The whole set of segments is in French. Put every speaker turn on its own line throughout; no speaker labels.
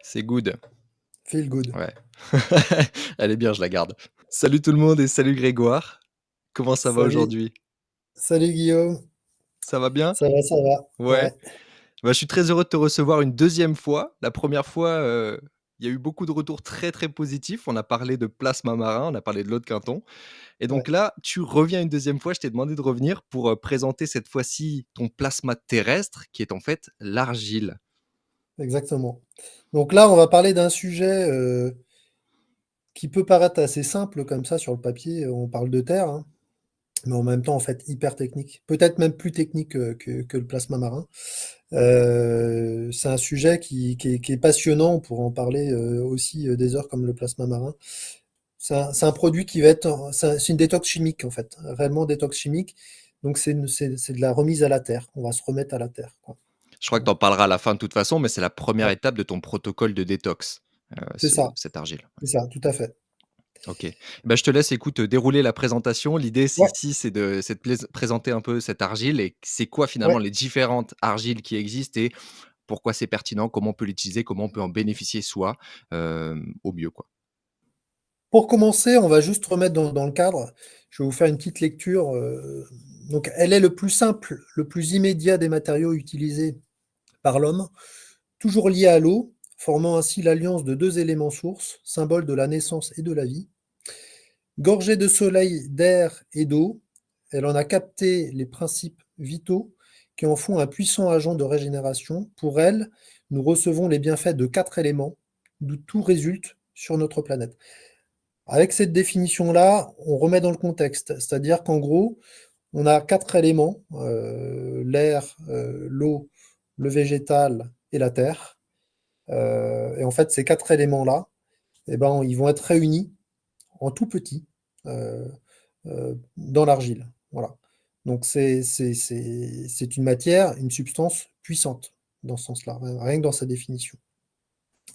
C'est good.
Feel good.
Ouais. Elle est bien, je la garde. Salut tout le monde et salut Grégoire. Comment ça va
Salut,
aujourd'hui?
salut Guillaume.
Ça va bien?
Ça va, ça va.
Ouais.
Ouais,
Bah, je suis très heureux de te recevoir une deuxième fois. La première fois, il y a eu beaucoup de retours très, très positifs. On a parlé de plasma marin, on a parlé de l'eau de Quinton et donc
ouais,
là, tu reviens une deuxième fois. Je t'ai demandé de revenir pour, présenter cette fois-ci ton plasma terrestre qui est en fait l'argile.
exactement. Donc là, on va parler d'un sujet qui peut paraître assez simple comme ça sur le papier. On parle de terre, hein, mais en même temps, en fait, hyper technique. Peut-être même plus technique que le plasma marin. C'est un sujet qui est passionnant. On pourrait en parler aussi des heures comme le plasma marin. C'est un produit qui va être, c'est une détox chimique en fait, réellement détox chimique. Donc c'est de la remise à la terre. On va se remettre à la terre, quoi.
Je crois que tu
Voilà.
en parleras à la fin de toute façon, mais c'est la première
Ouais,
étape de ton protocole de détox,
c'est ça,
cette argile.
c'est ça, tout à fait.
OK. Bah, je te laisse, écoute, dérouler la présentation. L'idée,
Ouais,
ici, c'est de présenter un peu cette argile et c'est quoi finalement
ouais.
les différentes argiles qui existent et pourquoi c'est pertinent, comment on peut l'utiliser, comment on peut en bénéficier soi, au mieux, quoi.
Pour commencer, on va juste remettre dans le cadre. Je vais vous faire une petite lecture. Donc, elle est le plus simple, le plus immédiat des matériaux utilisés par l'homme, toujours lié à l'eau, formant ainsi l'alliance de deux éléments sources, symbole de la naissance et de la vie. Gorgée de soleil, d'air et d'eau, elle en a capté les principes vitaux qui en font un puissant agent de régénération. Pour elle, nous recevons les bienfaits de 4 éléments, d'où tout résulte sur notre planète. Avec cette définition-là, on remet dans le contexte, c'est-à-dire qu'en gros, on a 4 éléments, l'air, l'eau, le végétal et la terre. Et en fait, ces 4 éléments-là, eh ben, ils vont être réunis en tout petit, heu dans l'argile. Voilà. Donc c'est une matière, une substance puissante dans ce sens-là, rien que dans sa définition.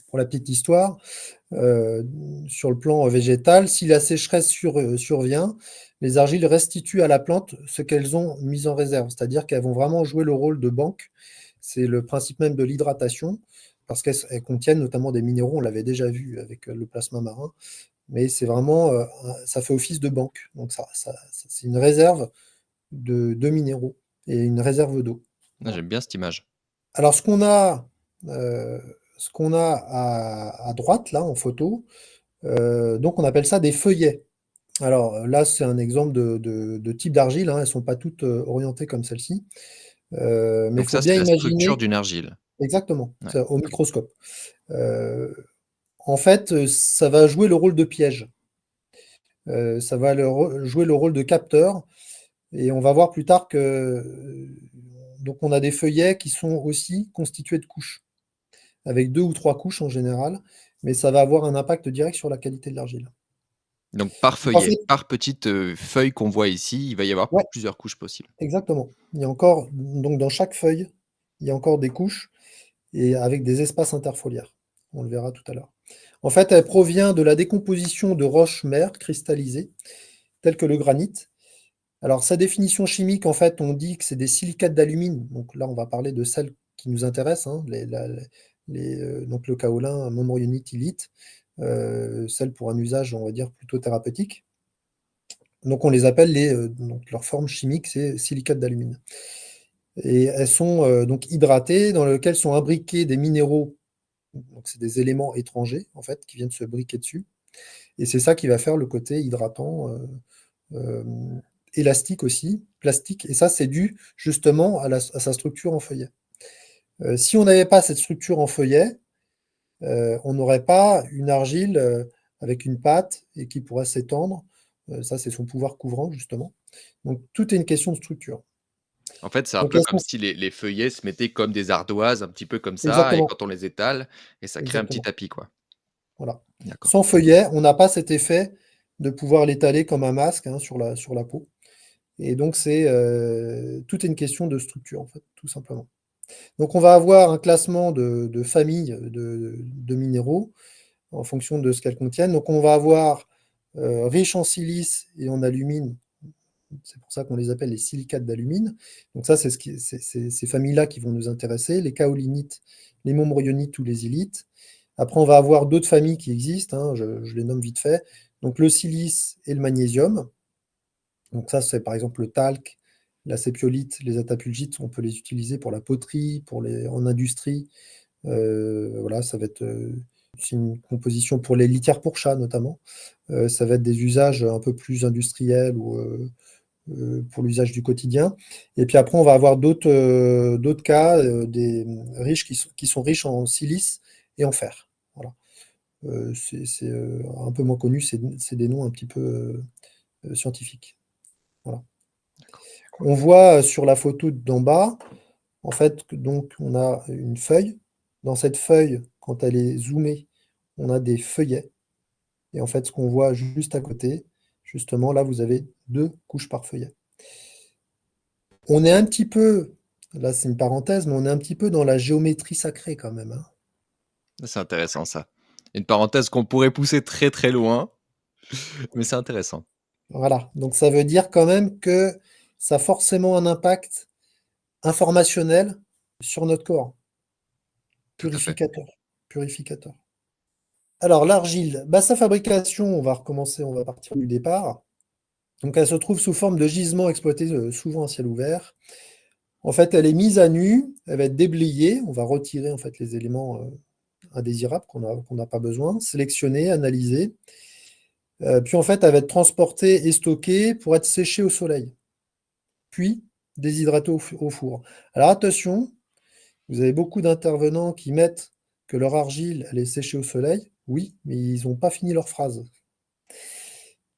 Pour la petite histoire, heu, sur le plan végétal, si la sécheresse survient, les argiles restituent à la plante ce qu'elles ont mis en réserve, c'est-à-dire qu'elles vont vraiment jouer le rôle de banque. C'est le principe même de l'hydratation parce qu'elles contiennent notamment des minéraux, on l'avait déjà vu avec le plasma marin, mais c'est vraiment, ça fait office de banque. Donc c'est une réserve de minéraux et une réserve d'eau.
Ah,
Voilà.
j'aime bien cette image.
Alors heu, ce qu'on a à droite là en photo, donc on appelle ça des feuillets. Alors, là, c'est un exemple de type d'argile, hein, elles sont pas toutes, orientées comme celle-ci, mais il
Donc
faut
ça,
bien
c'est la structure
imaginer
d'une argile.
exactement,
Ouais.
ça au microscope. Heu, En fait, ça va jouer le rôle de piège. Ça va jouer le rôle de capteur. Et on va voir plus tard que donc on a des feuillets qui sont aussi constitués de couches, avec 2 ou 3 couches en général, mais ça va avoir un impact direct sur la qualité de l'argile.
Donc par
Donc en
feuillet,
fait
par petite, feuille qu'on voit ici, il va y avoir
ouais,
plusieurs couches possibles.
exactement. Il y a encore donc dans chaque feuille, il y a encore des couches et avec des espaces interfoliaires. On le verra tout à l'heure. En fait, elle provient de la décomposition de roches mères cristallisées, telles que le granit. Alors sa définition chimique, en fait, on dit que c'est des silicates d'alumine. Donc là, on va parler de celles qui nous intéressent, hein, donc le kaolin, montmorillonite, illite, celles pour un usage, on va dire, plutôt thérapeutique. Donc on les appelle donc leur forme chimique, c'est silicates d'alumine. Et elles sont donc hydratées, dans lesquelles sont imbriqués des minéraux, donc c'est des éléments étrangers, en fait, qui viennent se briquer dessus. Et c'est ça qui va faire le côté hydratant, élastique aussi, plastique, et ça, c'est dû justement à sa structure en feuillet. Si on n'avait pas cette structure en feuillet, on n'aurait pas une argile avec une pâte et qui pourrait s'étendre. Ça, c'est son pouvoir couvrant, justement. Donc, tout est une question de structure.
En fait, c'est un
Donc,
peu
elles
comme
sont
si les feuillets se mettaient comme des ardoises, un petit peu comme ça et
exactement,
quand on les étale et ça crée un petit
exactement.
tapis, quoi.
Voilà.
D'accord.
Sans feuillet, on n'a pas cet effet de pouvoir l'étaler comme un masque hein, sur la peau. Et donc, tout est une question de structure, en fait, tout simplement. Donc on va avoir un classement de familles de minéraux en fonction de ce qu'elles contiennent. Donc on va avoir riche en silice et en alumine. C'est pour ça qu'on les appelle les silicates d'alumine. Donc ça, c'est ces familles-là qui vont nous intéresser, les kaolinites, les montmorillonites ou les ilites. Après, on va avoir d'autres familles qui existent, hein, je les nomme vite fait. Donc le silice et le magnésium. Donc ça, c'est par exemple le talc, la sépiolite, les atapulgites, on peut les utiliser pour la poterie, en industrie. Voilà, ça va être c'est une composition pour les litières pour chats notamment. Ça va être des usages un peu plus industriels ou pour l'usage du quotidien. Et puis après, on va avoir d'autres cas, des riches qui sont riches en silice et en fer. Voilà. C'est un peu moins connu, c'est des noms un petit peu scientifiques. Voilà.
D'accord.
On voit sur la photo d'en bas, en fait, que donc on a une feuille. Dans cette feuille, quand elle est zoomée, on a des feuillets. Et en fait, ce qu'on voit juste à côté, justement, là, vous avez 2 couches par feuillet. On est un petit peu, là c'est une parenthèse, mais on est un petit peu dans la géométrie sacrée quand même, hein.
C'est intéressant ça. Une parenthèse qu'on pourrait pousser très, très loin, mais c'est intéressant.
Voilà, donc ça veut dire quand même que ça a forcément un impact informationnel sur notre corps.
Tout à fait.
Purificateur, purificateur. Alors l'argile, bah, sa fabrication, on va recommencer, on va partir du départ. Donc elle se trouve sous forme de gisement exploité souvent à ciel ouvert. En fait, elle est mise à nu, elle va être déblayée, on va retirer en fait les éléments indésirables qu'on n'a pas besoin, sélectionner, analyser. Puis en fait, elle va être transportée et stockée pour être séchée au soleil, puis déshydratée au four. Alors attention, vous avez beaucoup d'intervenants qui mettent que leur argile, elle est séchée au soleil. Oui, mais ils n'ont pas fini leur phrase.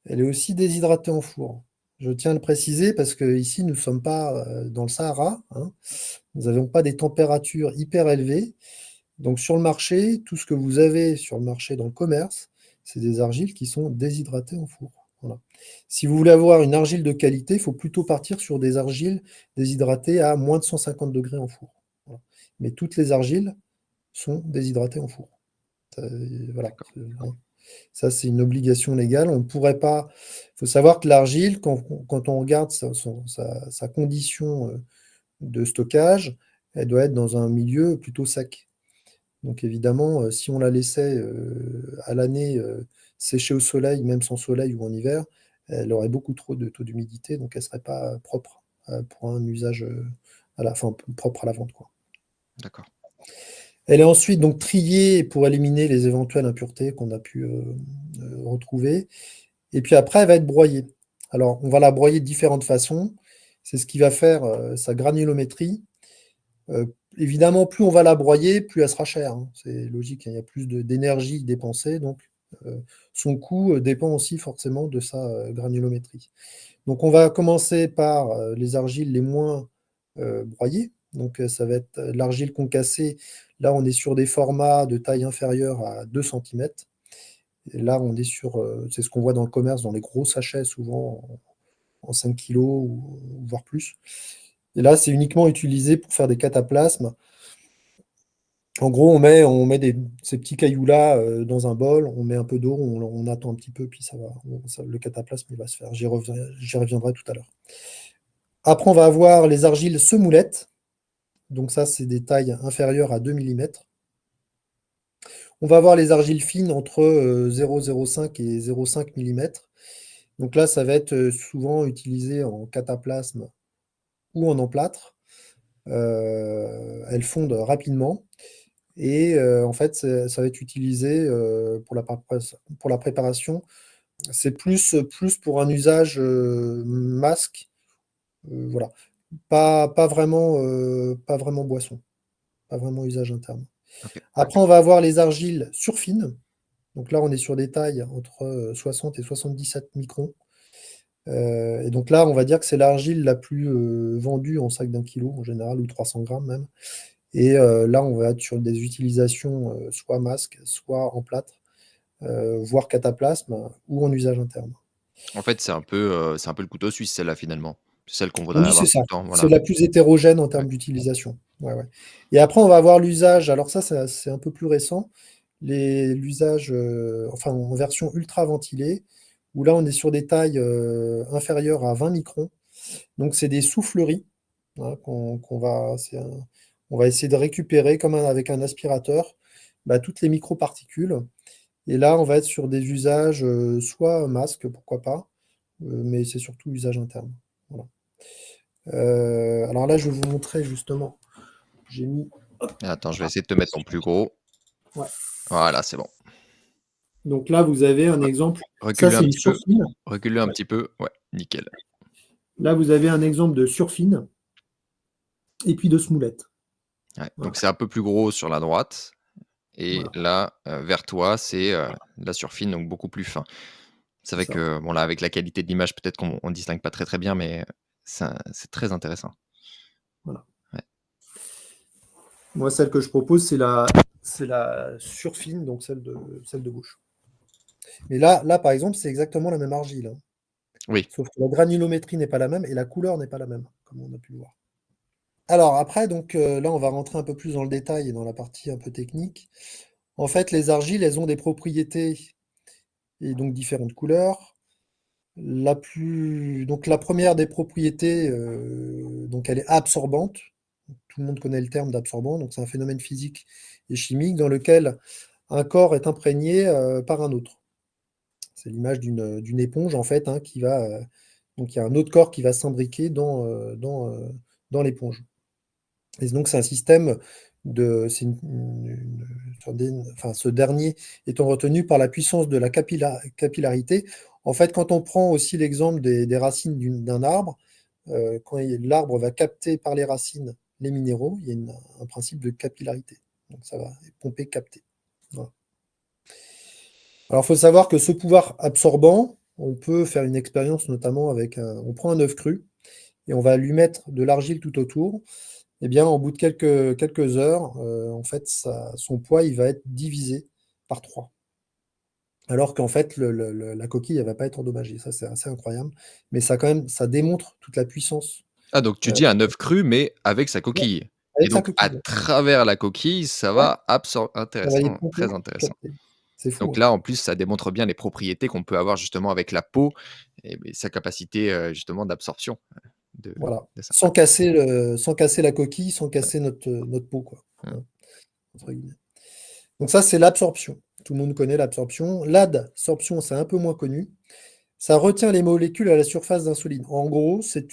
Elle est aussi déshydratée en four. Je tiens à le préciser parce que ici, nous ne sommes pas dans le Sahara, hein. Nous n'avons pas des températures hyper élevées. Donc sur le marché, tout ce que vous avez sur le marché dans le commerce, c'est des argiles qui sont déshydratées en four. Voilà. Si vous voulez avoir une argile de qualité, il faut plutôt partir sur des argiles déshydratées à moins de 150 degrés en four. Voilà. Mais toutes les argiles sont déshydratées en four. Voilà.
D'accord.
Hein. Ça, c'est une obligation légale. On ne pourrait pas. Il faut savoir que l'argile, quand on regarde sa condition de stockage, elle doit être dans un milieu plutôt sec. Donc évidemment, si on la laissait à l'année sécher au soleil, même sans soleil ou en hiver, elle aurait beaucoup trop de taux d'humidité, donc elle ne serait pas propre pour un usage enfin, propre à la vente, quoi.
D'accord.
Elle est ensuite donc triée pour éliminer les éventuelles impuretés qu'on a pu retrouver. Et puis après, elle va être broyée. Alors, on va la broyer de différentes façons. C'est ce qui va faire sa granulométrie. Évidemment, plus on va la broyer, plus elle sera chère, hein. C'est logique, hein, il y a plus d'énergie dépensée, donc son coût dépend aussi forcément de sa granulométrie. Donc on va commencer par les argiles les moins broyées. Donc ça va être l'argile concassée. Là, on est sur des formats de taille inférieure à 2 centimètres. Et là, on est sur, c'est ce qu'on voit dans le commerce, dans les gros sachets, souvent en 5 kilos ou voire plus. Et là, c'est uniquement utilisé pour faire des cataplasmes. En gros, on met ces petits cailloux-là dans un bol, on met un peu d'eau, on attend un petit peu, puis ça va, le cataplasme il va se faire. J'y reviendrai tout à l'heure. Après, on va avoir les argiles semoulettes. Donc ça, c'est des tailles inférieures à 2 millimètres. On va avoir les argiles fines entre 0,05 et 0,5 millimètres. Donc là, ça va être souvent utilisé en cataplasme ou en emplâtre. Elles fondent rapidement. Et en fait, ça va être utilisé pour la préparation. C'est plus pour un usage masque, voilà. Pas vraiment boisson, pas vraiment usage interne.
OK.
Après, on va avoir les argiles surfines. Donc là, on est sur des tailles entre 60 et 77 microns. Et donc là, on va dire que c'est l'argile la plus vendue en sac d'un kilo en général, ou 300 grammes même. Et là, on va être sur des utilisations soit masque, soit en plâtre, voire cataplasme ou en usage interne.
En fait, c'est un peu le couteau suisse celle-là finalement. C'est celle qu'on voudrait
Oui, c'est
avoir tout
ça.
le temps,
C'est
voilà.
la plus hétérogène en
Ouais.
termes d'utilisation. Ouais, ouais. Et après, on va avoir l'usage. Alors ça, c'est un peu plus récent. L'usage, enfin, en version ultra ventilée, où là, on est sur des tailles inférieures à 20 microns. Donc, c'est des souffleries, hein, on va essayer de récupérer avec un aspirateur. toutes les microparticules. Et là, on va être sur des usages, soit masque, pourquoi pas, mais c'est surtout usage interne. Voilà. Alors là, je vais vous montrer justement. J'ai mis.
Attends, je vais essayer de te mettre en plus gros.
Ouais.
Voilà, c'est bon.
Donc là, vous avez un exemple. Ça,
Recule-le
c'est
un
une
petit peu.
surfine.
Recule-le un
Ouais.
petit peu. Ouais, nickel.
Là, vous avez un exemple de surfine et puis de smoulette.
Ouais,
Voilà.
donc c'est un peu plus gros sur la droite. Et
Voilà.
là, vers toi, c'est la surfine, donc beaucoup plus fin. C'est
C'est
vrai
ça.
que, bon, là, avec la qualité de l'image, peut-être qu'on ne distingue pas très très bien, mais c'est très intéressant.
Voilà.
Ouais.
Moi, celle que je propose, c'est la surfine, donc celle de gauche. Mais là, par exemple, c'est exactement la même argile, hein.
Oui.
Sauf que la granulométrie n'est pas la même et la couleur n'est pas la même, comme on a pu le voir. Alors après, donc là, on va rentrer un peu plus dans le détail et dans la partie un peu technique. En fait, les argiles, elles ont des propriétés et donc différentes couleurs. Donc la première des propriétés, donc elle est absorbante. Tout le monde connaît le terme d'absorbant, donc c'est un phénomène physique et chimique dans lequel un corps est imprégné par un autre. C'est l'image d'une éponge en fait, hein, qui va. Donc il y a un autre corps qui va s'imbriquer dans l'éponge. Et donc c'est un système de. Enfin, ce dernier étant retenu par la puissance de la capillarité. En fait, quand on prend aussi l'exemple des racines d'un arbre, quand l'arbre va capter par les racines les minéraux, il y a un principe de capillarité. Donc ça va pomper, capter. Voilà. Alors, il faut savoir que ce pouvoir absorbant, on peut faire une expérience notamment avec on prend un œuf cru et on va lui mettre de l'argile tout autour. Eh bien, au bout de quelques heures, en fait, son poids, il va être divisé par 3. Alors qu'en fait, la coquille, elle va pas être endommagée. Ça, c'est assez incroyable. Mais ça, quand même, ça démontre toute la puissance.
Ah, donc tu
euh,
dis un œuf cru, mais avec sa
ouais,
coquille. Et
avec sa
donc, à
coquille.
travers la coquille, ça
Ouais,
va absorber.
ça va les
Intéressant,
pomper,
très intéressant.
capter. C'est fou,
Donc
hein.
là, en plus, ça démontre bien les propriétés qu'on peut avoir justement avec la peau et sa capacité justement d'absorption de,
Voilà.
de ça.
Sans casser la coquille, sans
Ouais.
casser notre peau, quoi.
Mmh.
Hein, entre guillemets. Donc ça, c'est l'absorption. Tout le monde connaît l'absorption. L'adsorption, c'est un peu moins connu. Ça retient les molécules à la surface d'un solide. En gros, c'est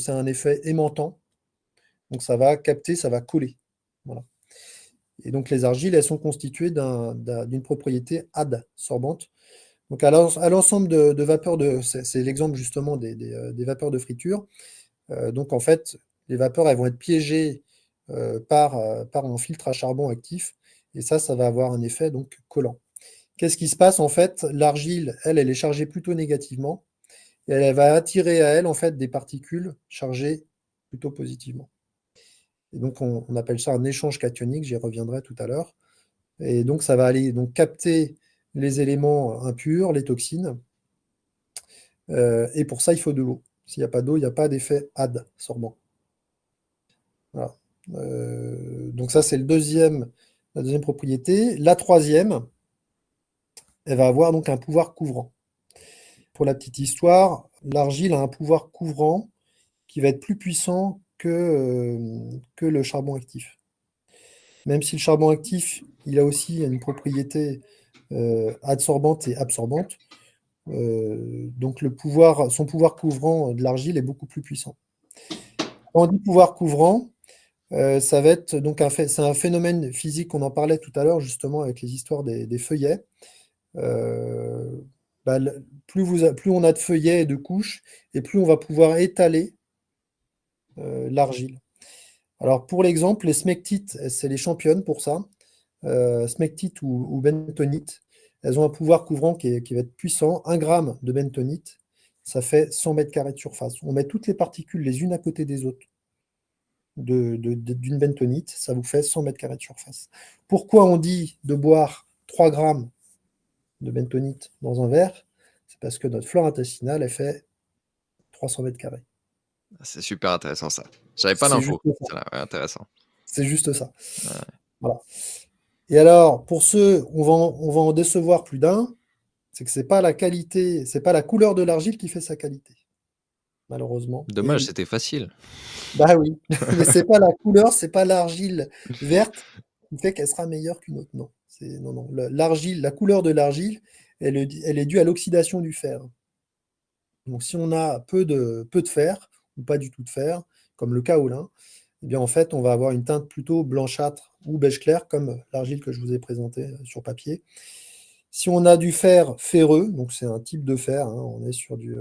un effet aimantant. Donc ça va capter, ça va coller. Voilà. Et donc les argiles, elles sont constituées d'une propriété adsorbante. Donc à l'ensemble de vapeurs c'est l'exemple justement des vapeurs de friture. Donc en fait, les vapeurs, elles vont être piégées par un filtre à charbon actif. Et ça va avoir un effet donc collant. Qu'est-ce qui se passe en fait? L'argile, elle est chargée plutôt négativement et elle va attirer à elle en fait des particules chargées plutôt positivement. Et donc on appelle ça un échange cationique, j'y reviendrai tout à l'heure. Et donc ça va aller donc capter les éléments impurs, les toxines. Et pour ça, il faut de l'eau. S'il n'y a pas d'eau, il n'y a pas d'effet adsorbant. Voilà. Donc ça, c'est la deuxième propriété. La troisième, elle va avoir donc un pouvoir couvrant. Pour la petite histoire, l'argile a un pouvoir couvrant qui va être plus puissant que le charbon actif. Même si le charbon actif, il a aussi une propriété adsorbante et absorbante, donc son pouvoir couvrant de l'argile est beaucoup plus puissant. Quand on dit pouvoir couvrant, ça va être donc c'est un phénomène physique, on en parlait tout à l'heure justement avec les histoires des feuillets. Euh, plus on a de feuillets et de couches, et plus on va pouvoir étaler l'argile. Alors pour l'exemple, les smectites, c'est les championnes pour ça. Smectite ou bentonite, elles ont un pouvoir couvrant qui va être puissant. 1 gramme de bentonite, ça fait 100 mètres carrés de surface. On met toutes les particules les unes à côté des autres d'une bentonite, ça vous fait 100 mètres carrés de surface. Pourquoi on dit de boire 3 grammes de bentonite dans un verre? C'est parce que notre flore intestinale, elle fait 300 mètres carrés.
C'est super intéressant ça. J'avais pas
C'est juste
l'info.
ça.
C'est intéressant.
C'est juste ça.
Ouais.
Voilà. Et alors, pour ceux, on va en décevoir plus d'un, c'est que c'est pas la qualité, c'est pas la couleur de l'argile qui fait sa qualité, malheureusement. Et
Dommage,
oui.
c'était facile.
Bah oui. Mais c'est pas la couleur, c'est pas l'argile verte qui fait qu'elle sera meilleure qu'une autre. Non. Non, non. L'argile, la couleur de l'argile, elle est due à l'oxydation du fer. Donc, si on a peu de fer, ou pas du tout de fer, comme le kaolin, eh bien, en fait, on va avoir une teinte plutôt blanchâtre ou beige clair, comme l'argile que je vous ai présentée sur papier. Si on a du fer ferreux, donc c'est un type de fer, hein, on est sur du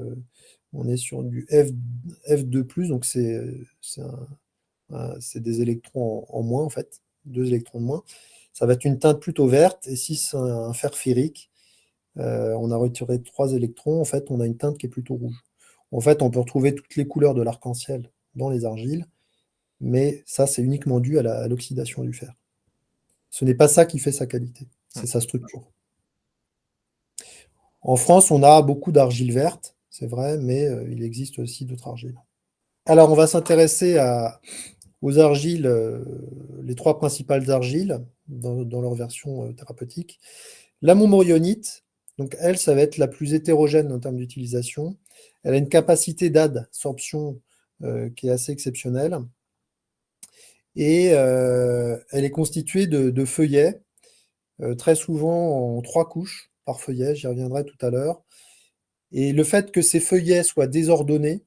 F2+, donc c'est des électrons en moins, en fait, 2 électrons de moins. Ça va être une teinte plutôt verte, et si c'est un fer ferrique, on a retiré 3 électrons, en fait, on a une teinte qui est plutôt rouge. En fait, on peut retrouver toutes les couleurs de l'arc-en-ciel dans les argiles, mais ça, c'est uniquement dû à l'oxydation du fer. Ce n'est pas ça qui fait sa qualité,
Mmh.
c'est sa structure. En France, on a beaucoup d'argiles vertes, c'est vrai, mais il existe aussi d'autres argiles. Alors, on va s'intéresser aux argiles, les 3 principales argiles dans leur version thérapeutique. La montmorillonite, donc elle, ça va être la plus hétérogène en termes d'utilisation. Elle a une capacité d'adsorption qui est assez exceptionnelle. Et elle est constituée de feuillets, très souvent en 3 couches par feuillet, j'y reviendrai tout à l'heure. Et le fait que ces feuillets soient désordonnés,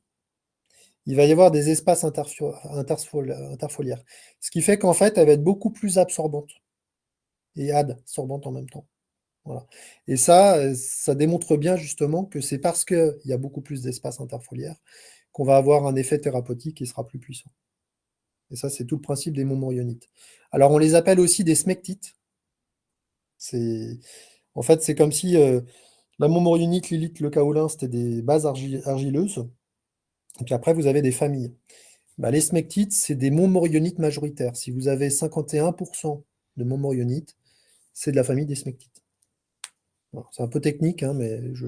il va y avoir des espaces interfoliaires. Ce qui fait qu'en fait, elle va être beaucoup plus absorbante et adsorbante en même temps. Voilà. Et ça démontre bien justement que c'est parce qu'il y a beaucoup plus d'espace interfoliaire qu'on va avoir un effet thérapeutique qui sera plus puissant. Et ça, c'est tout le principe des montmorillonites. Alors, on les appelle aussi des smectites. En fait, c'est comme si la montmorillonite, l'hélite, le kaolin, c'était des bases argileuses. Et puis après, vous avez des familles. Bah, les smectites, c'est des montmorillonites majoritaires. Si vous avez 51% de montmorillonites, c'est de la famille des smectites. Voilà. C'est un peu technique, hein, mais je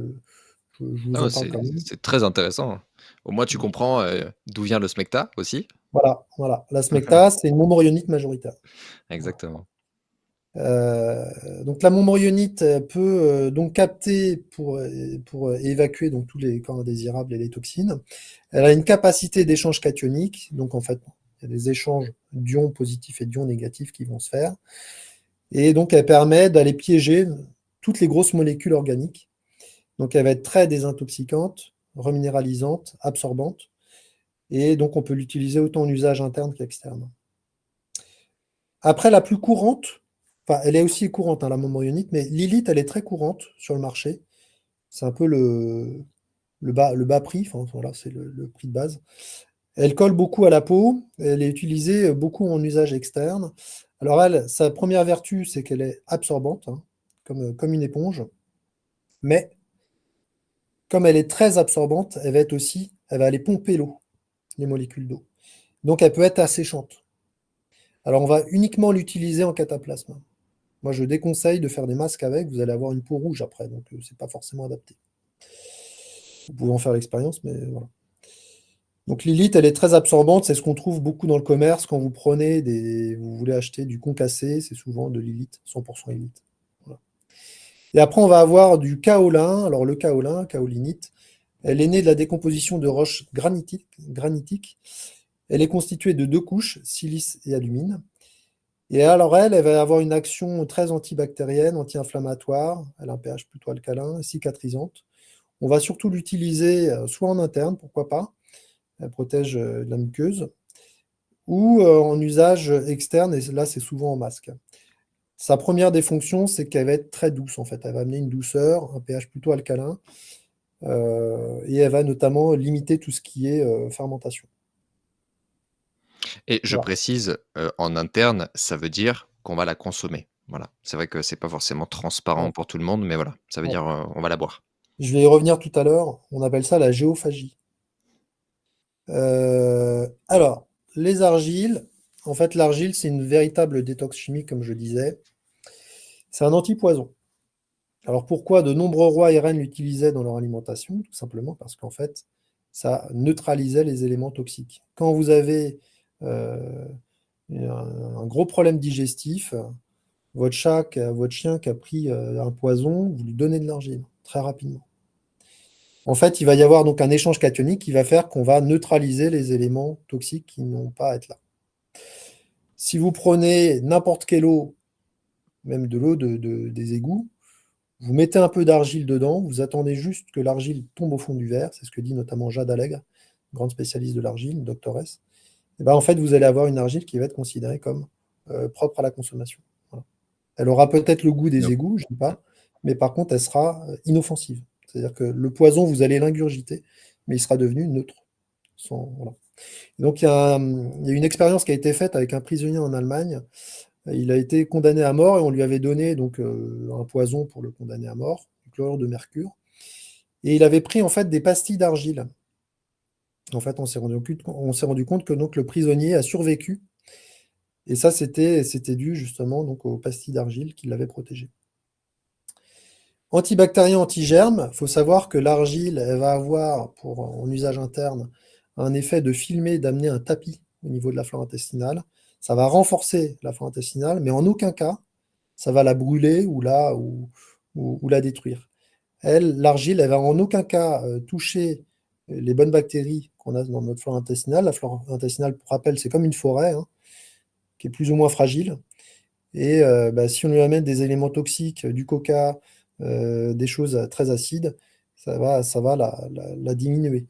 vous
Ah ouais,
en parle quand même.
c'est très intéressant. Au moins tu comprends, d'où vient le smecta aussi.
Voilà, voilà. La smecta, c'est une montmorillonite majoritaire. Voilà.
Exactement.
Donc la montmorillonite peut donc capter pour évacuer donc tous les corps indésirables et les toxines. Elle a une capacité d'échange cationique, donc en fait, il y a des échanges d'ions positifs et d'ions négatifs qui vont se faire. Et donc elle permet d'aller piéger toutes les grosses molécules organiques. Donc elle va être très désintoxicante, reminéralisante, absorbante. Et donc on peut l'utiliser autant en usage interne qu'externe. Après, la plus courante, enfin, elle est aussi courante, hein, la montmorillonite, mais l'hélite, elle est très courante sur le marché. C'est un peu le bas prix, enfin, voilà, c'est le prix de base. Elle colle beaucoup à la peau, elle est utilisée beaucoup en usage externe. Alors elle, sa première vertu, c'est qu'elle est absorbante, hein, comme une éponge, mais comme elle est très absorbante, elle va aller pomper l'eau, les molécules d'eau. Donc elle peut être asséchante. Alors on va uniquement l'utiliser en cataplasme. Moi, je déconseille de faire des masques avec, vous allez avoir une peau rouge après, donc c'est pas forcément adapté. Vous pouvez en faire l'expérience, mais voilà. Donc l'hélite, elle est très absorbante, c'est ce qu'on trouve beaucoup dans le commerce quand vous voulez acheter du concassé, c'est souvent de l'hélite, 100% hélite. Voilà. Et après, on va avoir du kaolin. Alors le kaolin, kaolinite, elle est née de la décomposition de roches granitiques. Elle est constituée de 2 couches, silice et alumine. Et alors elle va avoir une action très antibactérienne, anti-inflammatoire, elle a un pH plutôt alcalin, cicatrisante. On va surtout l'utiliser soit en interne, pourquoi pas, elle protège la muqueuse, ou en usage externe, et là c'est souvent en masque. Sa première des fonctions, c'est qu'elle va être très douce en fait, elle va amener une douceur, un pH plutôt alcalin, et elle va notamment limiter tout ce qui est fermentation.
Et je
Voilà.
précise, en interne, ça veut dire qu'on va la consommer. Voilà. C'est vrai que c'est pas forcément transparent
Ouais,
pour tout le monde, mais voilà, ça veut
ouais.
dire, on va la boire.
Je vais y revenir tout à l'heure, on appelle ça la géophagie. Alors, les argiles, en fait, l'argile, c'est une véritable détox chimique, comme je disais. C'est un antipoison. Alors, pourquoi de nombreux rois et reines l'utilisaient dans leur alimentation? Tout simplement parce qu'en fait, ça neutralisait les éléments toxiques. Quand vous avez euh, un gros problème digestif, votre chien qui a pris un poison, vous lui donnez de l'argile, très rapidement. En fait, il va y avoir donc un échange cationique qui va faire qu'on va neutraliser les éléments toxiques qui n'ont pas à être là. Si vous prenez n'importe quelle eau même de l'eau des égouts. Vous mettez un peu d'argile dedans, vous attendez juste que l'argile tombe au fond du verre, c'est ce que dit notamment Jade Allègre, grande spécialiste de l'argile, doctoresse. Et ben, en fait, vous allez avoir une argile qui va être considérée comme propre à la consommation. Voilà. Elle aura peut-être le goût des
Donc,
égouts, je ne dis pas, mais par contre, elle sera inoffensive. C'est-à-dire que le poison, vous allez l'ingurgiter, mais il sera devenu neutre. Voilà. Donc, il y a une expérience qui a été faite avec un prisonnier en Allemagne. Il a été condamné à mort et on lui avait donné donc, un poison pour le condamner à mort, du chlorure de mercure. Et il avait pris en fait des pastilles d'argile. En fait, on s'est rendu compte que donc, le prisonnier a survécu. Et ça, c'était dû justement donc, aux pastilles d'argile qui l'avaient protégé. Antibactérien, antigerme, il faut savoir que l'argile, elle va avoir, en usage interne, un effet de filmer, d'amener un tapis au niveau de la flore intestinale. Ça va renforcer la flore intestinale, mais en aucun cas, ça va la brûler ou la détruire. L'argile, elle va en aucun cas toucher les bonnes bactéries qu'on a dans notre flore intestinale. La flore intestinale, pour rappel, c'est comme une forêt, hein, qui est plus ou moins fragile. Et bah, si on lui amène des éléments toxiques, du coca, des choses très acides, ça va la diminuer.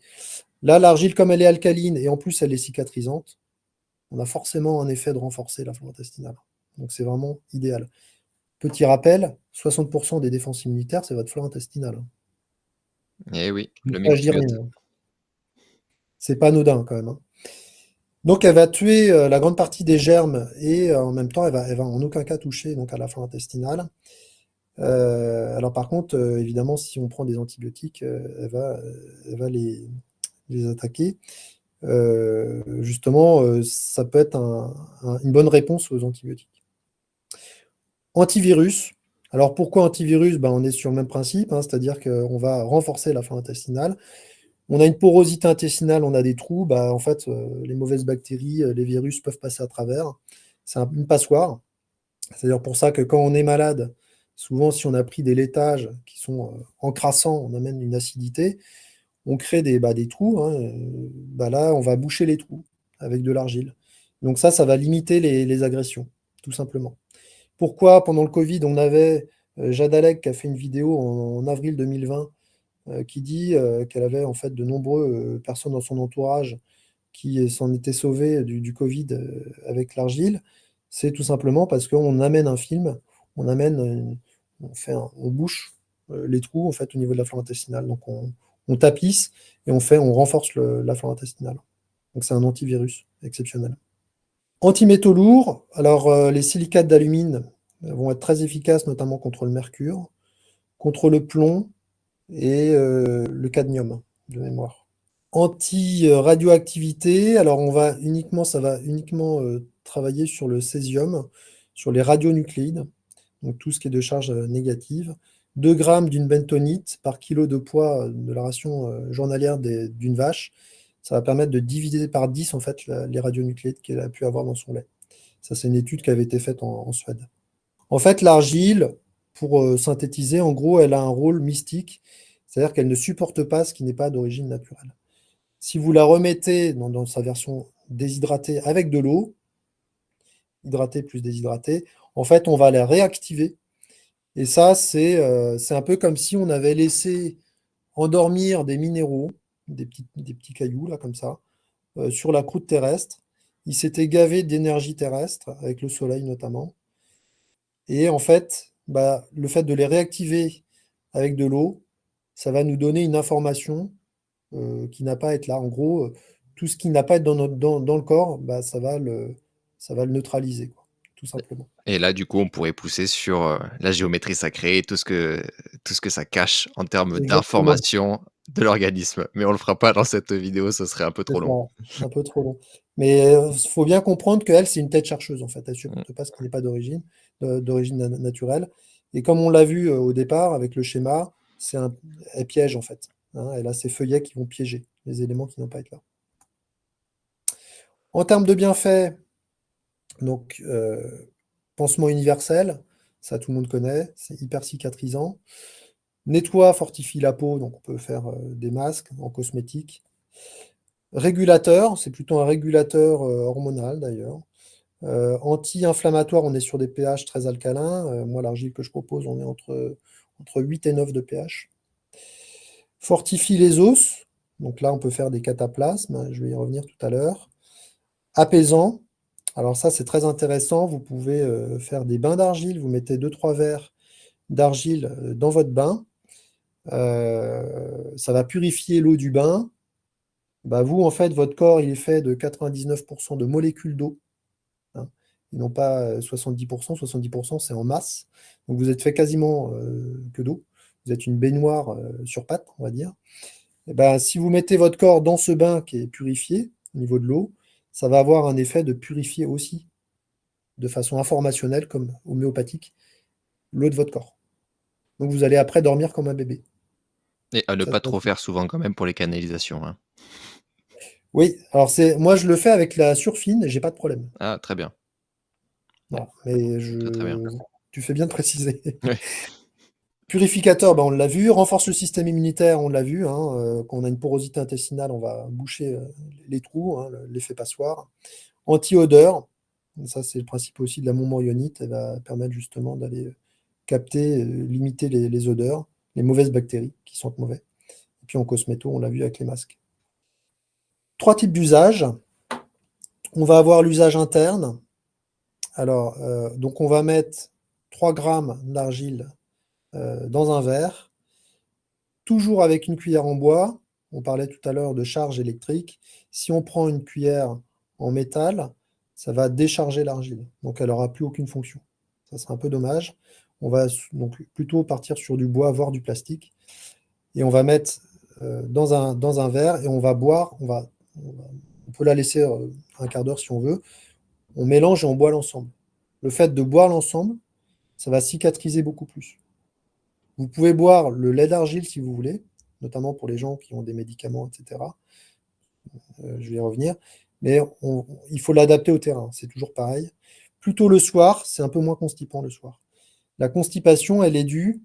Là, l'argile, comme elle est alcaline et en plus elle est cicatrisante, on a forcément un effet de renforcer la flore intestinale. Donc c'est vraiment idéal. Petit rappel, 60% des défenses immunitaires, c'est votre flore intestinale, hein.
eh oui, le
Ça, je dis rien,
microbiote.
hein. C'est pas anodin quand même, hein. Donc elle va tuer la grande partie des germes et en même temps, elle va en aucun cas toucher donc, à la flore intestinale. Alors par contre, évidemment, si on prend des antibiotiques, elle va les attaquer. Justement, ça peut être une bonne réponse aux antibiotiques. Antivirus. Alors pourquoi antivirus? Ben, on est sur le même principe, hein, c'est-à-dire qu'on va renforcer la flore intestinale. On a une porosité intestinale, on a des trous. En fait, les mauvaises bactéries, les virus peuvent passer à travers. C'est une passoire. C'est-à-dire pour ça que quand on est malade, souvent si on a pris des laitages qui sont encrassants, on amène une acidité, on crée des trous, hein, là, on va boucher les trous avec de l'argile. Donc ça va limiter les agressions, tout simplement. Pourquoi pendant le Covid, on avait Jade Allègre qui a fait une vidéo en avril 2020 qui dit qu'elle avait en fait de nombreuses personnes dans son entourage qui s'en étaient sauvées du Covid avec l'argile, c'est tout simplement parce qu'on amène un film, on amène, on bouche les trous en fait au niveau de la flore intestinale. Donc on tapisse et on renforce la flore intestinale. Donc c'est un antivirus exceptionnel. Antimétaux lourds, alors les silicates d'alumine vont être très efficaces, notamment contre le mercure, contre le plomb et le cadmium, de mémoire. Anti-radioactivité, alors ça va uniquement travailler sur le césium, sur les radionucléides, donc tout ce qui est de charge négative. 2 grammes d'une bentonite par kilo de poids de la ration journalière d'une vache, ça va permettre de diviser par 10 en fait les radionucléides qu'elle a pu avoir dans son lait. Ça, c'est une étude qui avait été faite en Suède. En fait, l'argile, pour synthétiser, en gros, elle a un rôle mystique, c'est-à-dire qu'elle ne supporte pas ce qui n'est pas d'origine naturelle. Si vous la remettez dans sa version déshydratée avec de l'eau, hydratée plus déshydratée, en fait, on va la réactiver. Et ça, c'est un peu comme si on avait laissé endormir des minéraux, des petits cailloux, là, comme ça, sur la croûte terrestre. Ils s'étaient gavés d'énergie terrestre, avec le soleil notamment. Et en fait, le fait de les réactiver avec de l'eau, ça va nous donner une information qui n'a pas à être là. En gros, tout ce qui n'a pas à être dans le corps, ça va le neutraliser, quoi, tout simplement.
Et là, du coup, on pourrait pousser sur, la géométrie sacrée et tout ce que ça cache en termes
Exactement,
d'informations de l'organisme. Mais on le fera pas dans cette vidéo, ce serait un peu
c'est
trop
ça,
long.
un peu trop long. Mais il faut bien comprendre qu'elle, c'est une tête chercheuse, en fait. Elle ne
Mmh.
supporte pas ce qui n'est pas d'origine naturelle. Et comme on l'a vu au départ avec le schéma, elle piège, en fait, hein. Elle a ses feuillets qui vont piéger les éléments qui n'ont pas été là. En termes de bienfaits, donc, pansement universel, ça tout le monde connaît, c'est hyper cicatrisant. Nettoie, fortifie la peau, donc on peut faire des masques en cosmétique. Régulateur, c'est plutôt un régulateur hormonal d'ailleurs. Anti-inflammatoire, on est sur des pH très alcalins. Moi, l'argile que je propose, on est entre 8 et 9 de pH. Fortifie les os. Donc là, on peut faire des cataplasmes. Je vais y revenir tout à l'heure. Apaisant. Alors ça, c'est très intéressant. Vous pouvez faire des bains d'argile. Vous mettez 2-3 verres d'argile dans votre bain. Ça va purifier l'eau du bain. Bah, vous, en fait, votre corps, il est fait de 99% de molécules d'eau, hein, et non pas 70%. 70%, c'est en masse. Donc vous êtes fait quasiment que d'eau. Vous êtes une baignoire sur pattes, on va dire. Et ben, si vous mettez votre corps dans ce bain qui est purifié au niveau de l'eau, ça va avoir un effet de purifier aussi, de façon informationnelle comme homéopathique, l'eau de votre corps. Donc vous allez après dormir comme un bébé.
Et à ne
Ça se
pas
passe
trop
bien.
faire souvent quand même pour les canalisations, hein.
Oui, alors moi je le fais avec la surfine et j'ai pas de problème.
Ah, très bien,
Voilà. Mais
très, très bien.
tu fais bien de préciser.
Ouais.
Purificateur, ben, on l'a vu. Renforce le système immunitaire, on l'a vu, hein. Quand on a une porosité intestinale, on va boucher les trous, hein, l'effet passoire. Anti-odeur, ça c'est le principe aussi de la montmorillonite, elle va permettre justement d'aller capter, limiter les odeurs, les mauvaises bactéries qui sentent mauvais. Et puis en cosméto, on l'a vu avec les masques. 3 types d'usages. On va avoir l'usage interne. Alors, donc on va mettre 3 grammes d'argile dans un verre, toujours avec une cuillère en bois. On parlait tout à l'heure de charge électrique. Si on prend une cuillère en métal, ça va décharger l'argile. Donc elle n'aura plus aucune fonction. Ça serait un peu dommage. On va donc plutôt partir sur du bois, voire du plastique. Et on va mettre dans un verre et on va boire. On peut la laisser un quart d'heure si on veut. On mélange et on boit l'ensemble. Le fait de boire l'ensemble, ça va cicatriser beaucoup plus. Vous pouvez boire le lait d'argile si vous voulez, notamment pour les gens qui ont des médicaments, etc. Je vais y revenir. Mais il faut l'adapter au terrain, c'est toujours pareil. Plutôt le soir, c'est un peu moins constipant le soir. La constipation, elle est due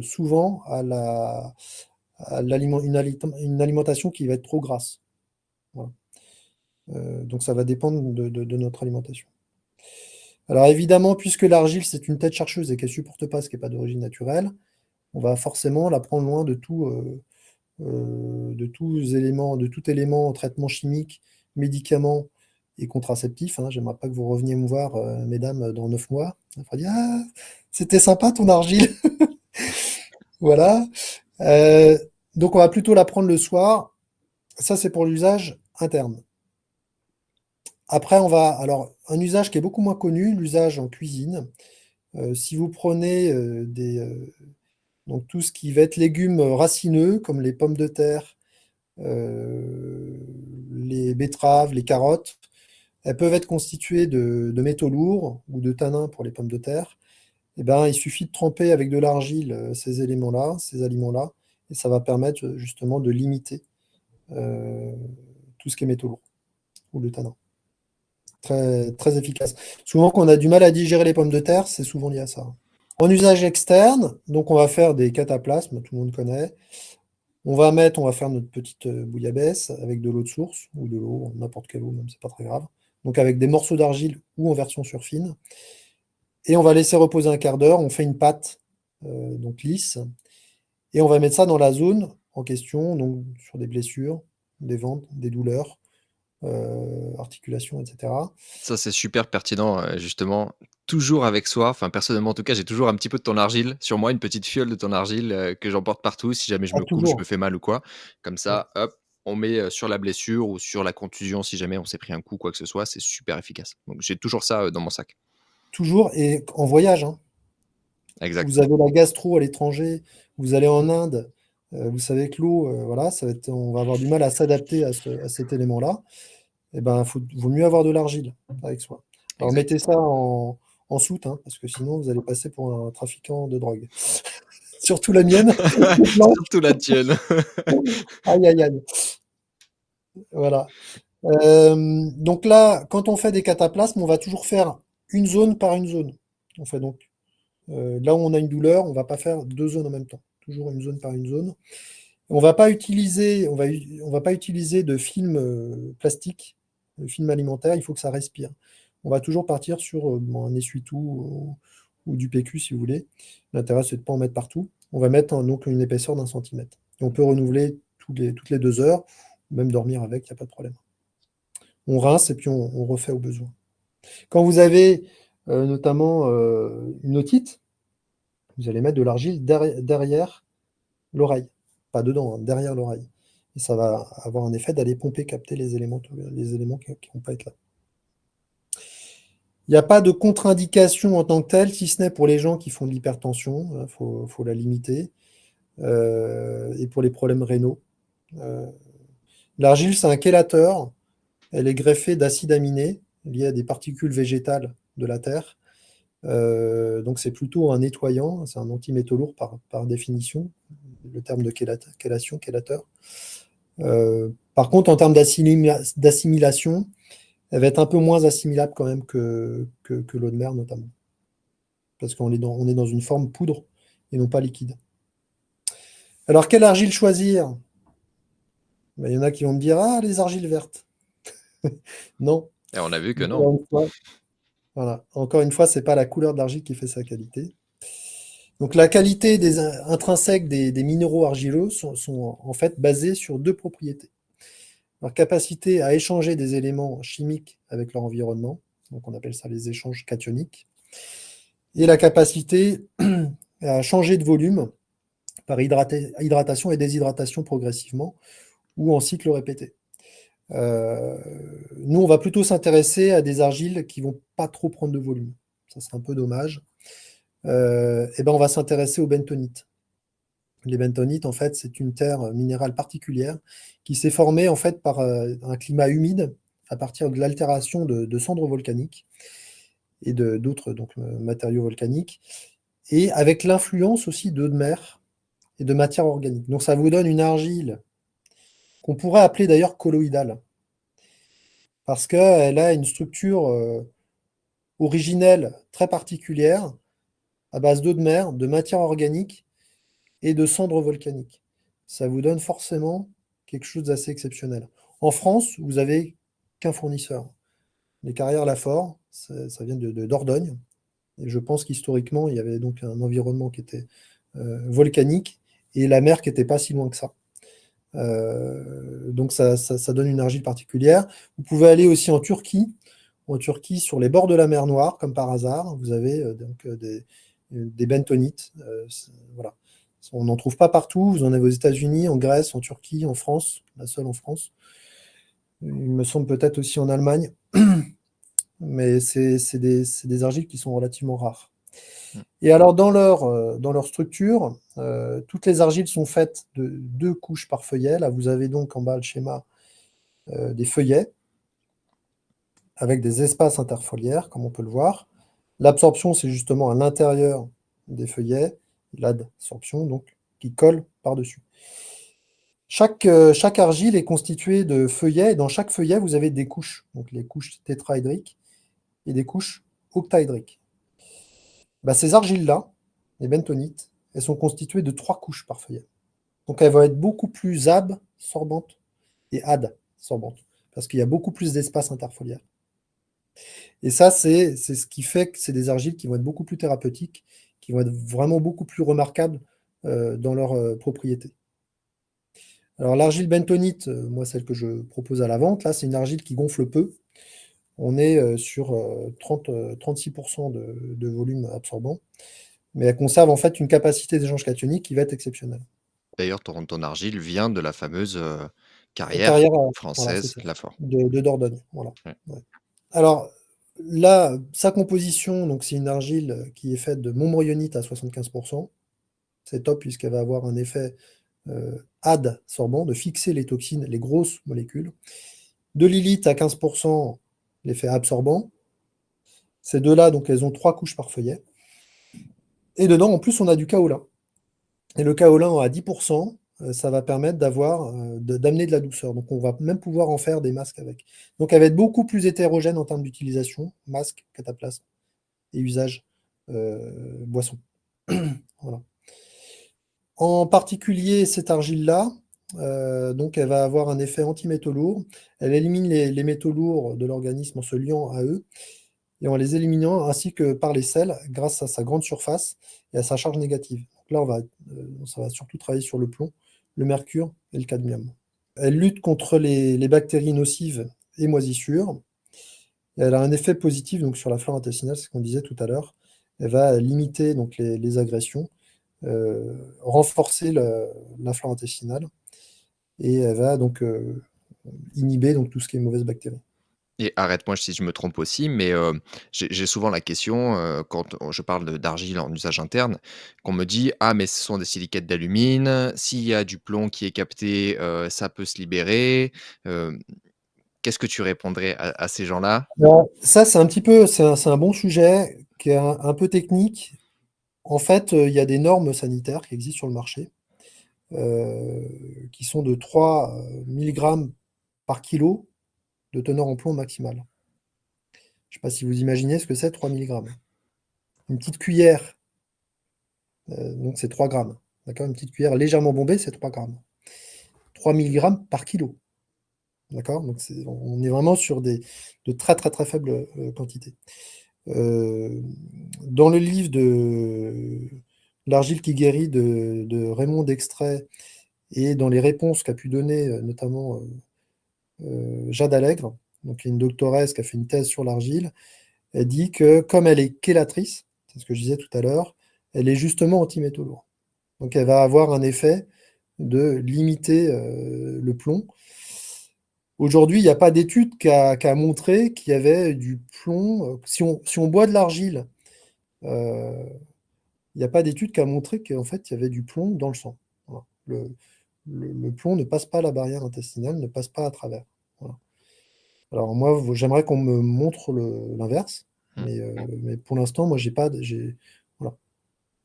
souvent une alimentation qui va être trop grasse. Voilà. Donc ça va dépendre de notre alimentation. Alors évidemment, puisque l'argile, c'est une tête chercheuse et qu'elle ne supporte pas ce qui n'est pas d'origine naturelle, on va forcément la prendre loin de tout élément, traitement chimique, médicaments et contraceptifs, hein. J'aimerais pas que vous reveniez me voir, mesdames, dans 9 mois. On va dire, ah, c'était sympa ton argile. Voilà. Euh, donc on va plutôt la prendre le soir. Ça, c'est pour l'usage interne. Après, alors, un usage qui est beaucoup moins connu, l'usage en cuisine. Si vous prenez donc tout ce qui va être légumes racineux, comme les pommes de terre, euh, les betteraves, les carottes, elles peuvent être constituées de métaux lourds ou de tanins pour les pommes de terre. Eh ben, il suffit de tremper avec de l'argile ces éléments-là, ces aliments-là, et ça va permettre justement de limiter euh, tout ce qui est métaux lourds ou le tanin. Très, très efficace. Souvent, quand on a du mal à digérer les pommes de terre, c'est souvent lié à ça. En usage externe, donc on va faire des cataplasmes, tout le monde connaît. On va faire notre petite bouillabaisse avec de l'eau de source ou de l'eau, n'importe quelle eau, même c'est pas très grave. Donc avec des morceaux d'argile ou en version surfine. Et on va laisser reposer un quart d'heure. On fait une pâte donc lisse et on va mettre ça dans la zone en question, donc sur des blessures, des ventes, des douleurs, articulations, etc.
Ça, c'est super pertinent, justement, toujours avec soi. Enfin, personnellement, en tout cas, j'ai toujours un petit peu de ton argile sur moi, une petite fiole de ton argile, que j'emporte partout si jamais je
Ah,
me coupe, je me
toujours.
fais mal ou quoi. Comme
Ouais.
ça, hop, on met, sur la blessure ou sur la contusion si jamais on s'est pris un coup, quoi que ce soit, c'est super efficace. Donc j'ai toujours ça, dans mon sac.
Toujours et en voyage, hein.
Exact.
Vous avez la gastro à l'étranger, vous allez en Inde, vous savez que l'eau, voilà, on va avoir du mal à s'adapter à cet élément-là. Eh ben, vaut mieux avoir de l'argile avec soi. Alors
Exact.
mettez ça en soute, hein, parce que sinon vous allez passer pour un trafiquant de drogue. Surtout la mienne, blanche.
Surtout la tienne.
Aïe, aïe, aïe. Voilà. Donc là, quand on fait des cataplasmes, on va toujours faire une zone par une zone. On fait donc là où on a une douleur, on ne va pas faire deux zones en même temps. Toujours une zone par une zone. On va pas utiliser de film plastique, de film alimentaire, il faut que ça respire. on va toujours partir sur un essuie-tout ou du PQ si vous voulez. L'intérêt, c'est de ne pas en mettre partout. On va mettre donc une épaisseur d'1 centimètre. Et on peut renouveler toutes les 2 heures, ou même dormir avec, il n'y a pas de problème. On rince et puis on refait au besoin. Quand vous avez notamment une otite, vous allez mettre de l'argile derrière l'oreille. Pas dedans, hein, derrière l'oreille. Et ça va avoir un effet d'aller pomper, capter les éléments qui ne vont pas être là. Il n'y a pas de contre-indication en tant que telle, si ce n'est pour les gens qui font de l'hypertension, il faut la limiter, et pour les problèmes rénaux. L'argile, c'est un chélateur. Elle est greffée d'acides aminés liés à des particules végétales de la Terre. Donc c'est plutôt un nettoyant, c'est un antimétaux lourd par définition, le terme de chélation, chélateur. Par contre, en termes d'assimilation, elle va être un peu moins assimilable quand même que l'eau de mer notamment. Parce qu'on est dans une forme poudre et non pas liquide. Alors, quelle argile choisir? Ben, il y en a qui vont me dire, ah, les argiles vertes. Non.
Et on a vu que non.
Encore une fois, voilà. Encore une fois, ce n'est pas la couleur de l'argile qui fait sa qualité. Donc la qualité intrinsèque des minéraux argileux sont en fait basés sur 2 propriétés. Leur capacité à échanger des éléments chimiques avec leur environnement, donc on appelle ça les échanges cationiques, et la capacité à changer de volume par hydratation et déshydratation progressivement ou en cycle répété. Nous, on va plutôt s'intéresser à des argiles qui ne vont pas trop prendre de volume. Ça serait un peu dommage. Et ben on va s'intéresser aux bentonites. Les bentonites, en fait, c'est une terre minérale particulière qui s'est formée en fait par un climat humide à partir de l'altération de cendres volcaniques et d'autres matériaux volcaniques, et avec l'influence aussi d'eau de mer et de matière organique. Donc ça vous donne une argile qu'on pourrait appeler d'ailleurs colloïdale, parce qu'elle a une structure originelle très particulière à base d'eau de mer, de matière organique et de cendres volcaniques. Ça vous donne forcément quelque chose d'assez exceptionnel. En France, vous n'avez qu'un fournisseur. Les carrières Lafort, ça vient de Dordogne. Et je pense qu'historiquement, il y avait donc un environnement qui était volcanique et la mer qui n'était pas si loin que ça. Donc ça donne une argile particulière. Vous pouvez aller aussi en Turquie. En Turquie, sur les bords de la mer Noire, comme par hasard, vous avez des bentonites. Voilà. On n'en trouve pas partout. Vous en avez aux États-Unis, en Grèce, en Turquie, en France, la seule en France. Il me semble peut-être aussi en Allemagne. Mais c'est des argiles qui sont relativement rares. Et alors, dans leur structure, toutes les argiles sont faites de 2 couches par feuillet. Là, vous avez donc en bas le schéma des feuillets avec des espaces interfoliaires, comme on peut le voir. L'absorption, c'est justement à l'intérieur des feuillets, l'adsorption, donc, qui colle par-dessus. Chaque argile est constituée de feuillets, et dans chaque feuillet, vous avez des couches, donc les couches tétraédriques et des couches octaédriques. Bah, ces argiles-là, les bentonites, elles sont constituées de 3 couches par feuillet. Donc elles vont être beaucoup plus absorbantes et adsorbantes, parce qu'il y a beaucoup plus d'espace interfoliaire. Et ça, c'est ce qui fait que c'est des argiles qui vont être beaucoup plus thérapeutiques, qui vont être vraiment beaucoup plus remarquables dans leurs propriétés. Alors l'argile bentonite, moi celle que je propose à la vente, là c'est une argile qui gonfle peu. On est sur 36% de volume absorbant, mais elle conserve en fait une capacité d'échange cationique qui va être exceptionnelle.
D'ailleurs, ton argile vient de la fameuse, carrière
Carrière, voilà, c'est
française
ça,
Lafort.
de Dordogne, voilà.
Ouais.
Ouais. Alors là, sa composition, donc c'est une argile qui est faite de montmorillonite à 75%. C'est top puisqu'elle va avoir un effet adsorbant, de fixer les toxines, les grosses molécules. De l'illite à 15%, l'effet absorbant. Ces deux-là, donc elles ont 3 couches par feuillet. Et dedans, en plus, on a du kaolin. Et le kaolin à 10%, ça va permettre d'amener de la douceur. Donc on va même pouvoir en faire des masques avec. Donc elle va être beaucoup plus hétérogène en termes d'utilisation, masque, cataplasme et usage boisson. Voilà. En particulier, cette argile-là, donc elle va avoir un effet anti-métaux lourds. Elle élimine les métaux lourds de l'organisme en se liant à eux. et en les éliminant, ainsi que par les sels, grâce à sa grande surface et à sa charge négative. Donc là, ça va surtout travailler sur le plomb, le mercure et le cadmium. Elle lutte contre les bactéries nocives et moisissures. Et elle a un effet positif donc, sur la flore intestinale, c'est ce qu'on disait tout à l'heure. Elle va limiter donc, les agressions, renforcer la flore intestinale, et elle va donc inhiber donc, tout ce qui est mauvaise bactérie.
Et arrête-moi si je me trompe aussi, mais j'ai souvent la question, quand je parle d'argile en usage interne, qu'on me dit: «Ah mais ce sont des silicates d'alumine, s'il y a du plomb qui est capté, ça peut se libérer». Hem, Qu'est-ce que tu répondrais à ces gens-là?
Alors, ça, c'est un petit peu, c'est un bon sujet qui est un peu technique. En fait, il y a des normes sanitaires qui existent sur le marché, qui sont de 3 milligrammes par kilo de teneur en plomb maximale. Je ne sais pas si vous imaginez ce que c'est 3 milligrammes. Une petite cuillère, donc c'est 3 grammes. D'accord? Une petite cuillère légèrement bombée, c'est 3 grammes. 3 milligrammes par kilo. D'accord? Donc on est vraiment sur de très très très faibles quantités. Dans le livre de L'argile qui guérit de Raymond Dextrait, et dans les réponses qu'a pu donner notamment Jade Allègre, donc une doctoresse qui a fait une thèse sur l'argile, elle dit que comme elle est chélatrice, c'est ce que je disais tout à l'heure, elle est justement anti-métaux lourds. Donc elle va avoir un effet de limiter le plomb. Aujourd'hui, il n'y a pas d'étude qui a montré qu'il y avait du plomb. Si on boit de l'argile, euh, il n'y a pas d'étude qui a montré qu'en fait, il y avait du plomb dans le sang. Voilà. Le plomb ne passe pas la barrière intestinale, ne passe pas à travers. Voilà. Alors moi, j'aimerais qu'on me montre l'inverse,
Mmh.
mais pour l'instant, moi, j'ai pas, voilà.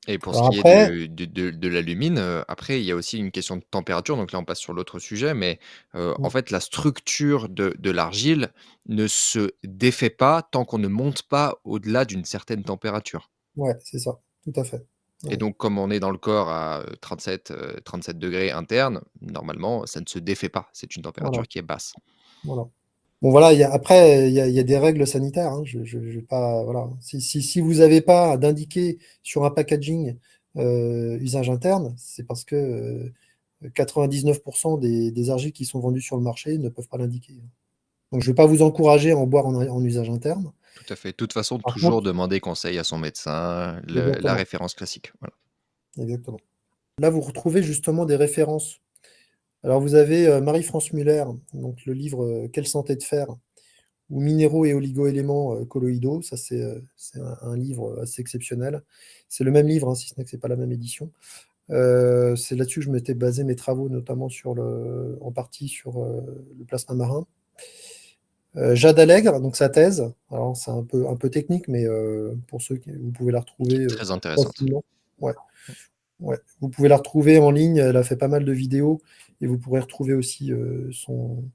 Et pour ce
Alors
qui est
après,
de l'alumine, après il y a aussi une question de température, donc là on passe sur l'autre sujet, mais en
mm,
fait la structure de l'argile ne se défait pas tant qu'on ne monte pas au-delà d'une certaine température.
ouais, c'est ça, tout à fait.
Et
Ouais,
donc comme on est dans le corps à 37 degrés interne, normalement ça ne se défait pas. C'est une
voilà,
température qui est basse.
voilà. Bon voilà, après, il y a des règles sanitaires, hein, je vais pas, voilà. Si vous n'avez pas d'indiqué sur un packaging usage interne, c'est parce que 99% des argiles qui sont vendus sur le marché ne peuvent pas l'indiquer. Donc je ne vais pas vous encourager à en boire en usage interne.
Tout à fait. De toute façon,
Par
toujours
contre,
demander conseil à son médecin, la
exactement,
référence classique. Voilà.
exactement. Là, vous retrouvez justement des références. Alors vous avez Marie-France Muller, donc le livre Quelle santé de fer, ou Minéraux et oligo-éléments colloïdaux. Ça, c'est un livre assez exceptionnel. C'est le même livre, hein, si ce n'est que ce n'est pas la même édition. C'est là-dessus que je m'étais basé mes travaux, notamment en partie sur le plasma marin. Jade Allègre, donc sa thèse. Alors, c'est un peu technique, mais pour ceux qui, vous pouvez la
Qui
retrouver
est très intéressante.
facilement. Ouais, ouais. Vous pouvez la retrouver en ligne. Elle a fait pas mal de vidéos, et vous pourrez retrouver aussi son,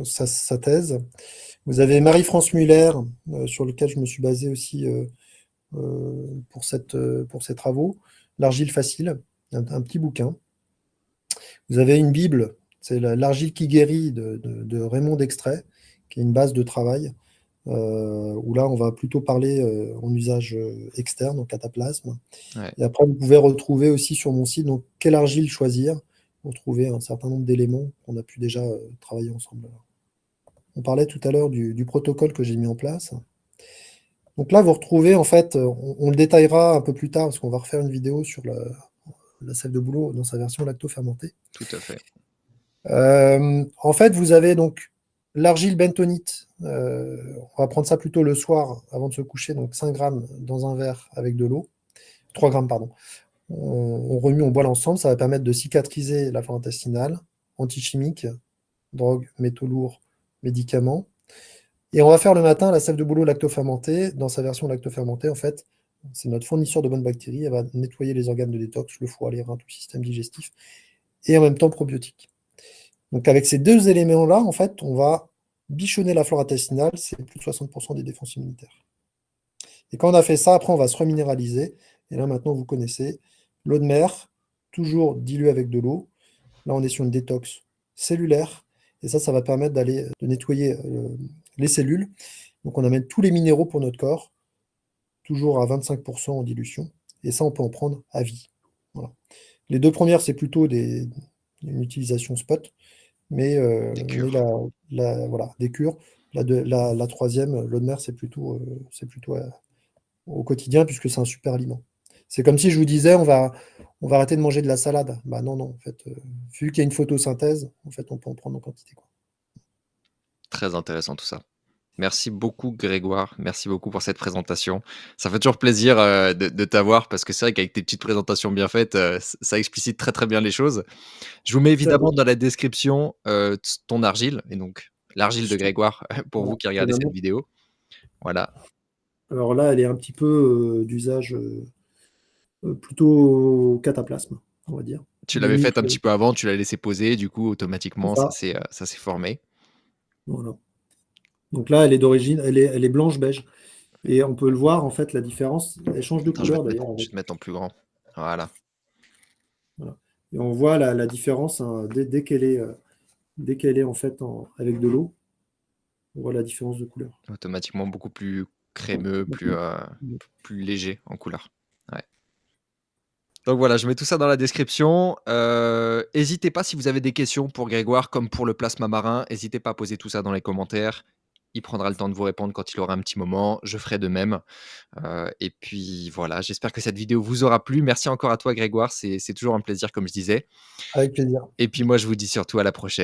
sa thèse. Vous avez Marie-France Muller, sur lequel je me suis basé aussi pour ces travaux. L'argile facile, un petit bouquin. Vous avez une Bible, c'est L'argile qui guérit de Raymond Dextrait, qui est une base de travail, où là, on va plutôt parler en usage externe, en cataplasme.
Ouais.
Et après, vous pouvez retrouver aussi sur mon site, donc, quelle argile choisir, pour trouver un certain nombre d'éléments qu'on a pu déjà travailler ensemble. On parlait tout à l'heure du protocole que j'ai mis en place. Donc là, vous retrouvez, en fait, on le détaillera un peu plus tard, parce qu'on va refaire une vidéo sur la sève de bouleau dans sa version lacto-fermentée.
Tout à fait.
En fait, vous avez donc l'argile bentonite. On va prendre ça plutôt le soir avant de se coucher, donc 5 grammes dans un verre avec de l'eau. 3 grammes, pardon. On remue, on boit l'ensemble, ça va permettre de cicatriser la flore intestinale, antichimique, drogue, métaux lourds, médicaments. Et on va faire le matin la sève de bouleau lacto-fermentée. Dans sa version lacto-fermentée, en fait, c'est notre fournisseur de bonnes bactéries. Elle va nettoyer les organes de détox, le foie, les reins, tout le système digestif, et en même temps probiotique. Donc avec ces deux éléments-là, en fait, on va bichonner la flore intestinale, c'est plus de 60% des défenses immunitaires. Et quand on a fait ça, après, on va se reminéraliser. Et là, maintenant, vous connaissez l'eau de mer, toujours diluée avec de l'eau. Là, on est sur une détox cellulaire. Et ça va permettre de nettoyer les cellules. Donc on amène tous les minéraux pour notre corps, toujours à 25 en dilution, et ça, on peut en prendre à vie. Voilà. Les 2 premières, c'est plutôt une utilisation spot, mais
Des
mais
cures.
voilà, des cures. La 3e, l'eau de mer, c'est plutôt, au quotidien puisque c'est un super aliment. C'est comme si je vous disais: «On va arrêter de manger de la salade». Bah, non, non, en fait, vu qu'il y a une photosynthèse, en fait, on peut en prendre en quantité, quoi.
Très intéressant tout ça. Merci beaucoup Grégoire, merci beaucoup pour cette présentation. Ça fait toujours plaisir, de t'avoir parce que c'est vrai qu'avec tes petites présentations bien faites, ça explicite très, très bien les choses. Je vous mets
Tout à fait.
évidemment dans la description, ton argile et donc l'argile de
Je te
Grégoire pour
Voilà,
vous qui
je te
regardez
la
cette
montre.
vidéo. Voilà,
Alors là, elle est un petit peu, d'usage, plutôt cataplasme, on va dire.
tu l'avais
Limite,
faite un petit peu avant, tu l'as laissé poser, du coup
c'est
automatiquement
ça,
ça s'est formé.
voilà. Donc là, elle est blanche beige et on peut le voir, en fait, la différence. Elle change de
Attends,
couleur d'ailleurs
je vais
avec,
te mettre en plus grand. Voilà,
voilà, et on voit la différence, hein, dès qu'elle est, en fait, avec de l'eau, on voit la différence de couleur.
automatiquement beaucoup plus
Ouais,
crémeux,
beaucoup.
plus léger en couleur. Ouais. Donc voilà, je mets tout ça dans la description. Hésitez pas si vous avez des questions pour Grégoire comme pour le plasma marin, hésitez pas à poser tout ça dans les commentaires. Il prendra le temps de vous répondre quand il aura un petit moment. Je ferai de même. Et puis voilà, j'espère que cette vidéo vous aura plu. Merci encore à toi Grégoire, c'est toujours un plaisir comme je disais.
Avec plaisir.
Et puis moi je vous dis surtout à la prochaine.